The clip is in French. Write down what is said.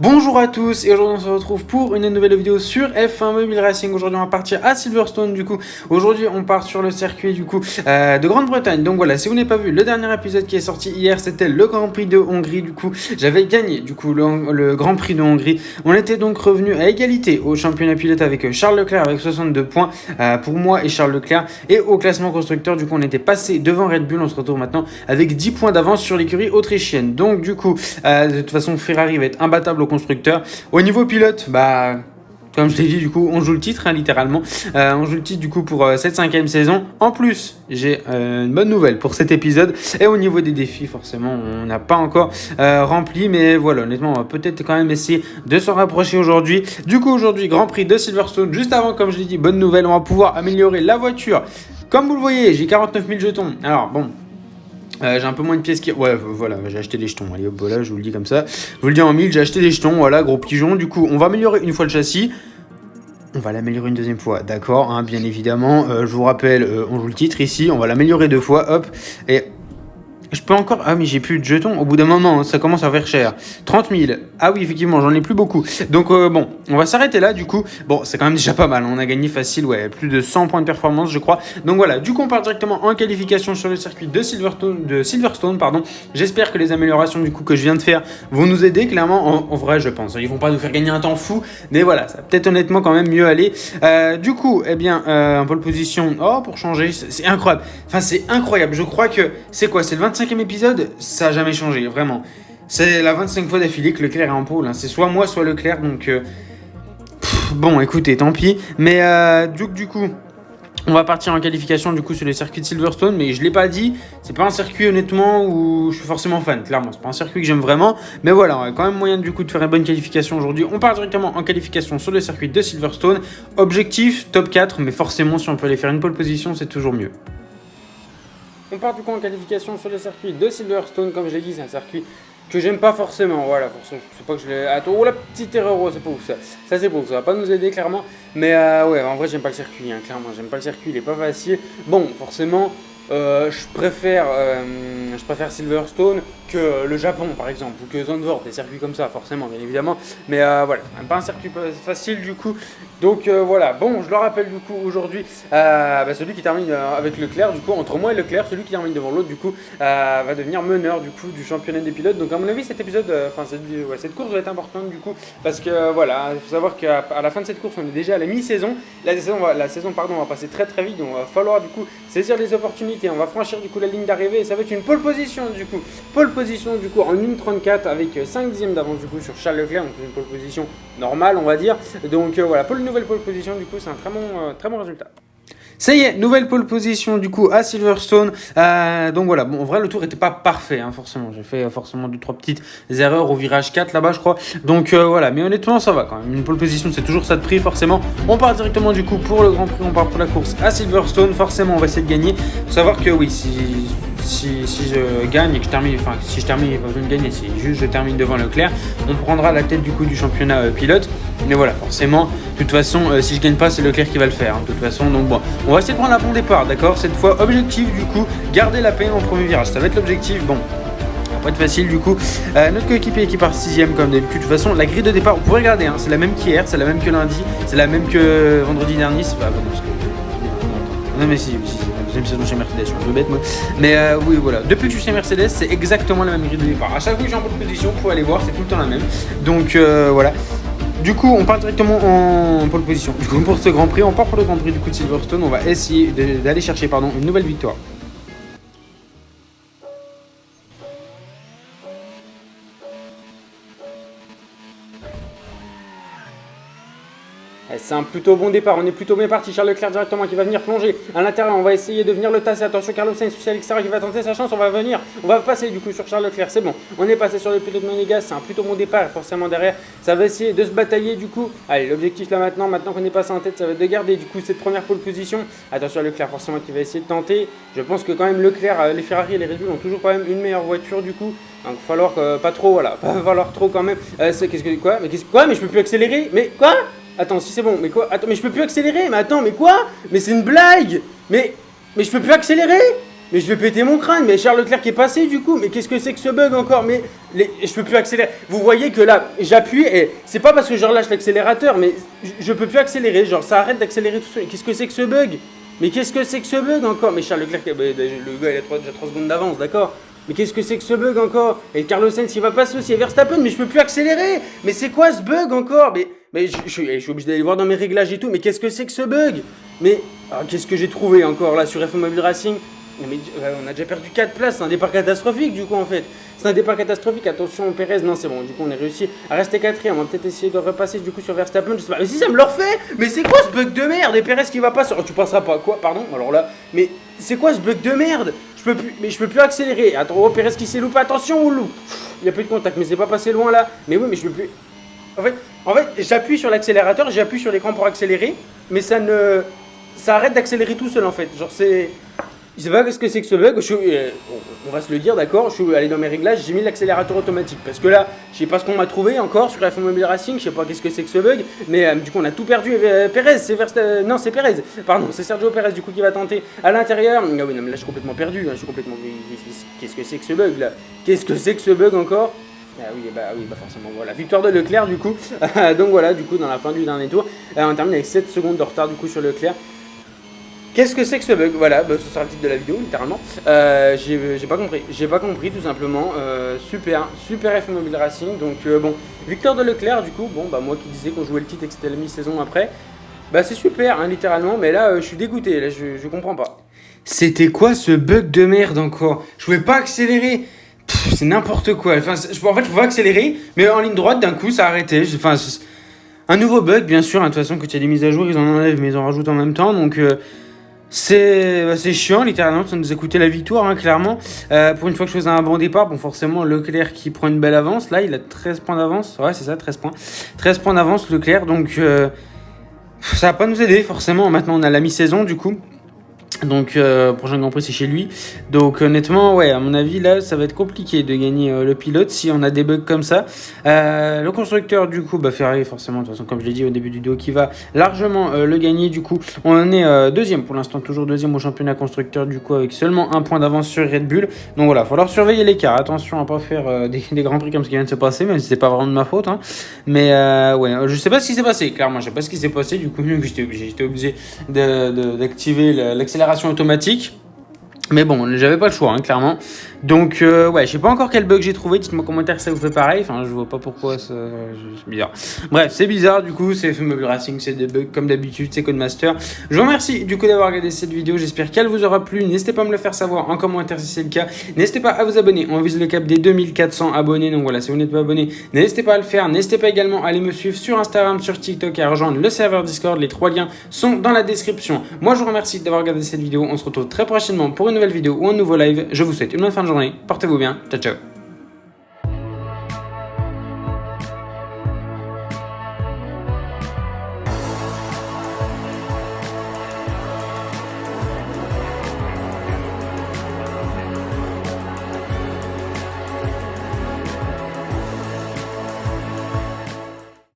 Bonjour à tous et aujourd'hui on se retrouve pour une nouvelle vidéo sur F1 Mobile Racing. Aujourd'hui on va partir à Silverstone du coup. Aujourd'hui on part sur le circuit du coup de Grande-Bretagne. Donc voilà, si vous n'avez pas vu le dernier épisode qui est sorti hier, c'était le Grand Prix de Hongrie du coup. J'avais gagné du coup le Grand Prix de Hongrie. On était donc revenu à égalité au championnat pilote avec Charles Leclerc avec 62 points pour moi et Charles Leclerc. Et au classement constructeur du coup on était passé devant Red Bull. On se retrouve maintenant avec 10 points d'avance sur l'écurie autrichienne. Donc du coup de toute façon Ferrari va être imbattable au constructeur. Au niveau pilote, comme je l'ai dit, du coup, on joue le titre, littéralement. On joue le titre, du coup, pour cette 5e saison. En plus, j'ai une bonne nouvelle pour cet épisode. Et au niveau des défis, forcément, on n'a pas encore rempli. Mais voilà, honnêtement, on va peut-être quand même essayer de s'en rapprocher aujourd'hui. Du coup, aujourd'hui, Grand Prix de Silverstone. Juste avant, comme je l'ai dit, bonne nouvelle, on va pouvoir améliorer la voiture. Comme vous le voyez, j'ai 49 000 jetons. Alors, bon... j'ai un peu moins de pièces qui... Ouais, voilà, j'ai acheté des jetons. Allez, hop, voilà, je vous le dis comme ça. Je vous le dis en mille, j'ai acheté des jetons, voilà, gros pigeon. Du coup, on va améliorer une fois le châssis. On va l'améliorer une deuxième fois, d'accord, hein, bien évidemment. Je vous rappelle, on joue le titre ici. On va l'améliorer 2 fois, hop. Et... je peux encore... Ah, mais j'ai plus de jetons. Au bout d'un moment, ça commence à faire cher. 30 000. Ah oui, effectivement, j'en ai plus beaucoup. Donc, bon, on va s'arrêter là, du coup. Bon, c'est quand même déjà pas mal. On a gagné facile, ouais, plus de 100 points de performance, je crois. Donc, voilà. Du coup, on part directement en qualification sur le circuit de Silverstone, pardon. J'espère que les améliorations, du coup, que je viens de faire vont nous aider, clairement. En vrai, je pense. Ils vont pas nous faire gagner un temps fou. Mais voilà, ça va peut-être honnêtement quand même mieux aller. Du coup, eh bien, en pole position... Oh, pour changer, c'est incroyable. Enfin, c'est incroyable. Je crois que... C'est quoi? C'est le 25e épisode, ça n'a jamais changé, vraiment. C'est la 25 fois d'affilée que Leclerc est en pole. Hein. C'est soit moi, soit Leclerc. Donc, bon, écoutez, tant pis. Mais du coup, on va partir en qualification du coup sur le circuit de Silverstone. Mais je ne l'ai pas dit, c'est pas un circuit honnêtement où je suis forcément fan, clairement. C'est pas un circuit que j'aime vraiment. Mais voilà, on a quand même moyen du coup de faire une bonne qualification aujourd'hui. On part directement en qualification sur le circuit de Silverstone. Objectif, top 4. Mais forcément, si on peut aller faire une pole position, c'est toujours mieux. On part du coup en qualification sur le circuit de Silverstone. Comme je l'ai dit, c'est un circuit que j'aime pas forcément. Voilà, forcément, c'est pas que je l'ai... Attends, oh la petite erreur, oh, c'est pas ouf ça. Ça c'est bon, ça va pas nous aider clairement. Mais ouais, en vrai j'aime pas le circuit, hein, clairement. J'aime pas le circuit, il est pas facile. Bon, forcément, je préfère Silverstone que le Japon par exemple, ou que Zandvoort, des circuits comme ça, forcément, bien évidemment. Mais voilà, pas un circuit facile du coup. Donc voilà, bon, je le rappelle du coup aujourd'hui, celui qui termine avec Leclerc, du coup, entre moi et Leclerc, celui qui termine devant l'autre, du coup, va devenir meneur du coup du championnat des pilotes. Donc à mon avis, cet épisode, cette course va être importante du coup, parce que voilà, il faut savoir qu'à la fin de cette course, on est déjà à la mi-saison. La saison va passer très très vite, donc il va falloir du coup saisir les opportunités. On va franchir du coup la ligne d'arrivée et ça va être une pole position du coup. Pole position du coup en 1,34 avec 5 dixièmes d'avance du coup sur Charles Leclerc, donc une pole position normale on va dire. Donc voilà, pour une nouvelle pole position du coup c'est un très bon résultat. Ça y est, nouvelle pole position du coup à Silverstone. Donc voilà, bon, en vrai le tour était pas parfait, hein, forcément. J'ai fait forcément 2-3 petites erreurs au virage 4 là-bas, je crois. Donc voilà, mais honnêtement ça va quand même. Une pole position c'est toujours ça de prix, forcément. On part directement du coup pour le Grand Prix, on part pour la course à Silverstone. Forcément on va essayer de gagner. Faut savoir que oui, si je gagne et que je termine, enfin si je termine, il n'y a pas besoin de gagner, si juste je termine devant Leclerc, on prendra la tête du coup du championnat pilote. Mais voilà, forcément, de toute façon, si je gagne pas, c'est Leclerc qui va le faire. Hein, de toute façon, donc bon, on va essayer de prendre un bon départ, d'accord. Cette fois, objectif du coup, garder la paix en premier virage. Ça va être l'objectif. Bon, ça va pas être facile du coup. Notre coéquipier qui part 6ème comme d'habitude. De toute façon, la grille de départ, vous pouvez regarder, hein, c'est la même qu'hier, c'est la même que lundi, c'est la même que vendredi dernier. C'est pas bon, parce que... Non mais si, la deuxième saison chez Mercedes, je suis un peu bête moi. Mais oui voilà, depuis que je suis chez Mercedes, c'est exactement la même grille de départ. À chaque fois que j'ai en bonne position, vous pouvez aller voir, c'est tout le temps la même. Donc voilà. Du coup, on part directement en pole position. Du coup, pour ce Grand Prix, on part pour le Grand Prix du coup de Silverstone. On va essayer d'aller chercher une nouvelle victoire. C'est un plutôt bon départ, on est plutôt bien parti. Charles Leclerc directement qui va venir plonger à l'intérieur, on va essayer de venir le tasser. Attention, Carlos Sainz à l'extérieur qui va tenter sa chance, on va passer du coup sur Charles Leclerc, c'est bon. On est passé sur le pilote monégasque, c'est un plutôt bon départ, forcément derrière, ça va essayer de se batailler du coup. Allez, l'objectif là maintenant qu'on est passé en tête, ça va être de garder du coup cette première pole position. Attention Leclerc forcément qui va essayer de tenter. Je pense que quand même Leclerc, les Ferrari et les Red Bull ont toujours quand même une meilleure voiture du coup. Donc il va falloir pas falloir trop quand même. Mais je peux plus accélérer, mais quoi? Attends, si c'est bon, mais quoi? Attends, mais je peux plus accélérer, mais attends, mais quoi? Mais c'est une blague! Mais je peux plus accélérer? Mais je vais péter mon crâne, mais Charles Leclerc qui est passé du coup, mais qu'est-ce que c'est que ce bug encore? Mais je peux plus accélérer. Vous voyez que là, j'appuie et c'est pas parce que je relâche l'accélérateur, mais je peux plus accélérer, genre ça arrête d'accélérer tout seul. Qu'est-ce que c'est que ce bug? Mais qu'est-ce que c'est que ce bug encore? Mais Charles Leclerc, le gars il a déjà 3 secondes d'avance, d'accord? Mais qu'est-ce que c'est que ce bug encore? Et Carlos Sainz il va passer aussi, et Verstappen, mais je peux plus accélérer. Mais c'est quoi ce bug encore? Mais je suis obligé d'aller voir dans mes réglages et tout, mais qu'est-ce que c'est que ce bug? Mais qu'est-ce que j'ai trouvé encore là sur F1 Mobile Racing? Mais on a déjà perdu 4 places, c'est un départ catastrophique du coup en fait. C'est un départ catastrophique, attention Perez, non c'est bon, du coup on a réussi à rester 4ème, on va peut-être essayer de repasser du coup sur Verstappen, je sais pas. Mais si ça me le refait. Mais c'est quoi ce bug de merde? Et Perez qui va pas sur... Oh, tu passeras pas, quoi, pardon, alors là, mais c'est quoi ce bug de merde? Je peux plus accélérer. Attends, oh, Perez qui s'est loupé, attention, il y a plus de contact, mais c'est pas passé loin là. Mais oui, mais je peux plus... En fait j'appuie sur l'accélérateur, j'appuie sur l'écran pour accélérer, mais ça arrête d'accélérer tout seul en fait. Genre c'est... Je sais pas qu'est-ce que c'est que ce bug, on va se le dire d'accord, je suis allé dans mes réglages, j'ai mis l'accélérateur automatique. Parce que là, je sais pas ce qu'on m'a trouvé encore sur F1 Mobile Racing, je sais pas qu'est-ce que c'est que ce bug, mais du coup on a tout perdu. Perez, non c'est Perez, pardon, c'est Sergio Perez du coup qui va tenter à l'intérieur. Ah oui, non mais là je suis complètement perdu, je suis complètement... Qu'est-ce que c'est que ce bug là? Qu'est-ce que c'est que ce bug encore? Ah oui, bah forcément, voilà, victoire de Leclerc du coup. Donc voilà, du coup dans la fin du dernier tour, on termine avec 7 secondes de retard du coup sur Leclerc. Qu'est-ce que c'est que ce bug? Voilà, ce sera le titre de la vidéo, littéralement. J'ai pas compris tout simplement. Super F1 Mobile Racing. Donc bon, victoire de Leclerc du coup. Bon, bah moi qui disais qu'on jouait le titre et que c'était la mi-saison après. Bah c'est super, hein, littéralement. Mais là, je suis dégoûté, là, je comprends pas. C'était quoi ce bug de merde encore? Je pouvais pas accélérer. C'est n'importe quoi. Enfin, en fait, je pouvais accélérer, mais en ligne droite, d'un coup, ça a arrêté. Enfin, un nouveau bug, bien sûr. Hein, de toute façon, quand il y a des mises à jour, ils en enlèvent, mais ils en rajoutent en même temps. Donc... c'est chiant littéralement, ça nous a coûté la victoire hein, clairement. Pour une fois que je faisais un bon départ, bon forcément Leclerc qui prend une belle avance, là il a 13 points d'avance, ouais c'est ça 13 points. 13 points d'avance Leclerc, donc ça va pas nous aider forcément, maintenant on a la mi-saison du coup. Donc prochain Grand Prix c'est chez lui. Donc honnêtement ouais à mon avis là ça va être compliqué de gagner le pilote si on a des bugs comme ça. Le constructeur du coup Ferrari forcément de toute façon comme je l'ai dit au début du vidéo qui va largement le gagner du coup. On en est deuxième pour l'instant, toujours deuxième au championnat constructeur du coup avec seulement un point d'avance sur Red Bull. Donc voilà, il va falloir surveiller l'écart, attention à pas faire des Grands Prix comme ce qui vient de se passer, même si c'est pas vraiment de ma faute hein. Mais ouais je sais pas ce qui s'est passé, clairement je sais pas ce qui s'est passé du coup j'étais obligé d'activer l'accélération automatique, mais bon j'avais pas le choix hein, clairement. Donc ouais je sais pas encore quel bug j'ai trouvé, dites-moi en commentaire si ça vous fait pareil, enfin je vois pas pourquoi c'est bizarre. Bref c'est bizarre du coup, c'est F1 Mobile Racing, c'est des bugs comme d'habitude, c'est Codemaster. Je vous remercie du coup d'avoir regardé cette vidéo, j'espère qu'elle vous aura plu, n'hésitez pas à me le faire savoir en commentaire si c'est le cas, n'hésitez pas à vous abonner, on vise le cap des 2400 abonnés, donc voilà si vous n'êtes pas abonné n'hésitez pas à le faire, n'hésitez pas également à aller me suivre sur Instagram, sur TikTok et à rejoindre le serveur Discord, les 3 liens sont dans la description. Moi je vous remercie d'avoir regardé cette vidéo, on se retrouve très prochainement pour une nouvelle vidéo ou un nouveau live, je vous souhaite une bonne fin de journée, portez-vous bien, ciao ciao.